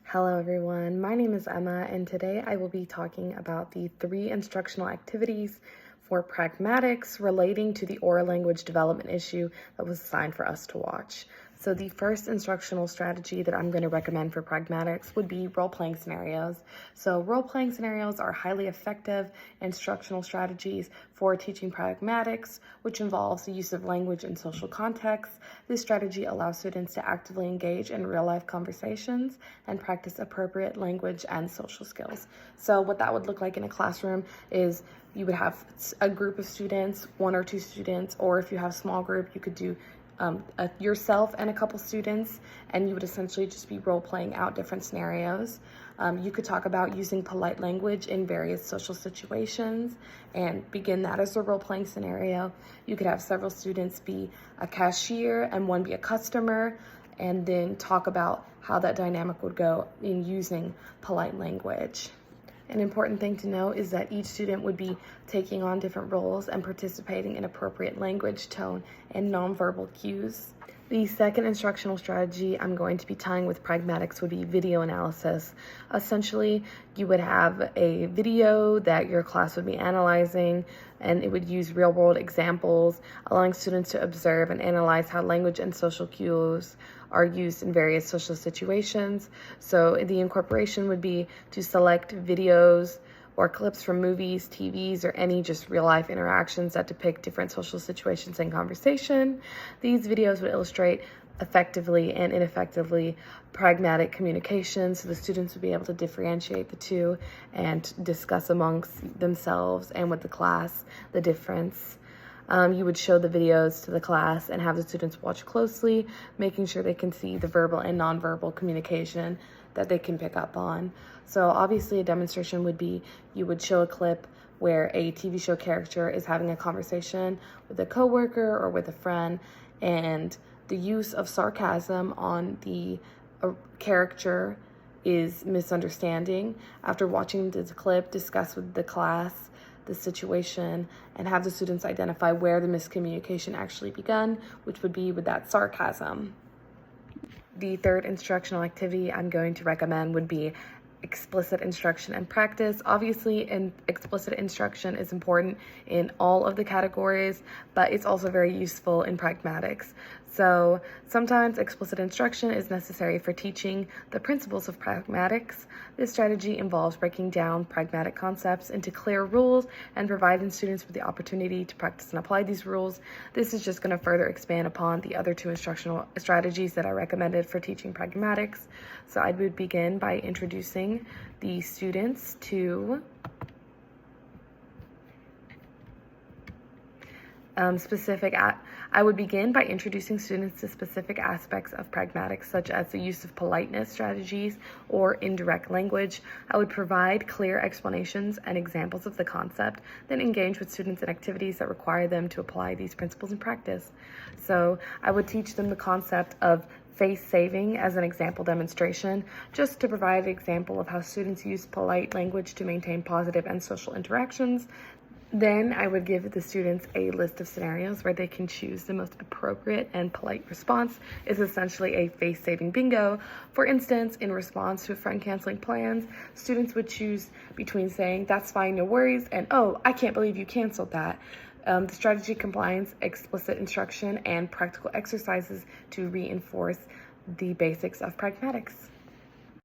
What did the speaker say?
Hello everyone, my name is Emma and today I will be talking about the 3 instructional activities for pragmatics relating to the oral language development issue that was assigned for us to watch. So the first instructional strategy that I'm going to recommend for pragmatics would be role-playing scenarios. So role-playing scenarios are highly effective instructional strategies for teaching pragmatics, which involves the use of language in social contexts. This strategy allows students to actively engage in real-life conversations and practice appropriate language and social skills. So what that would look like in a classroom is you would have a group of students, 1 or 2 students, or if you have a small group, you could do yourself and a couple students, and you would essentially just be role-playing out different scenarios. You could talk about using polite language in various social situations and begin that as a role-playing scenario. You could have several students be a cashier and one be a customer, and then talk about how that dynamic would go in using polite language. An important thing to know is that each student would be taking on different roles and participating in appropriate language, tone, and nonverbal cues. The second instructional strategy I'm going to be tying with pragmatics would be video analysis. Essentially, you would have a video that your class would be analyzing, and it would use real-world examples, allowing students to observe and analyze how language and social cues are used in various social situations. So the incorporation would be to select videos or clips from movies, TVs, or any just real-life interactions that depict different social situations and conversation. These videos would illustrate effectively and ineffectively pragmatic communication, so the students would be able to differentiate the two and discuss amongst themselves and with the class the difference. You would show the videos to the class and have the students watch closely, making sure they can see the verbal and nonverbal communication that they can pick up on. So obviously a demonstration would be, you would show a clip where a TV show character is having a conversation with a coworker or with a friend, and the use of sarcasm on the character is misunderstanding. After watching this clip, discuss with the class the situation and have the students identify where the miscommunication actually begun, which would be with that sarcasm. The third instructional activity I'm going to recommend would be explicit instruction and practice. Obviously, explicit instruction is important in all of the categories, but it's also very useful in pragmatics. So sometimes explicit instruction is necessary for teaching the principles of pragmatics. This strategy involves breaking down pragmatic concepts into clear rules and providing students with the opportunity to practice and apply these rules. This is just going to further expand upon the other 2 instructional strategies that I recommended for teaching pragmatics. So I would begin by introducing the students to I would begin by introducing students to specific aspects of pragmatics, such as the use of politeness strategies or indirect language. I would provide clear explanations and examples of the concept, then engage with students in activities that require them to apply these principles in practice. So I would teach them the concept of face saving as an example demonstration, just to provide an example of how students use polite language to maintain positive and social interactions. Then I would give the students a list of scenarios where they can choose the most appropriate and polite response. It's essentially a face-saving bingo. For instance, in response to a friend canceling plans, students would choose between saying, "That's fine, no worries," and "Oh, I can't believe you canceled that." The strategy combines explicit instruction and practical exercises to reinforce the basics of pragmatics.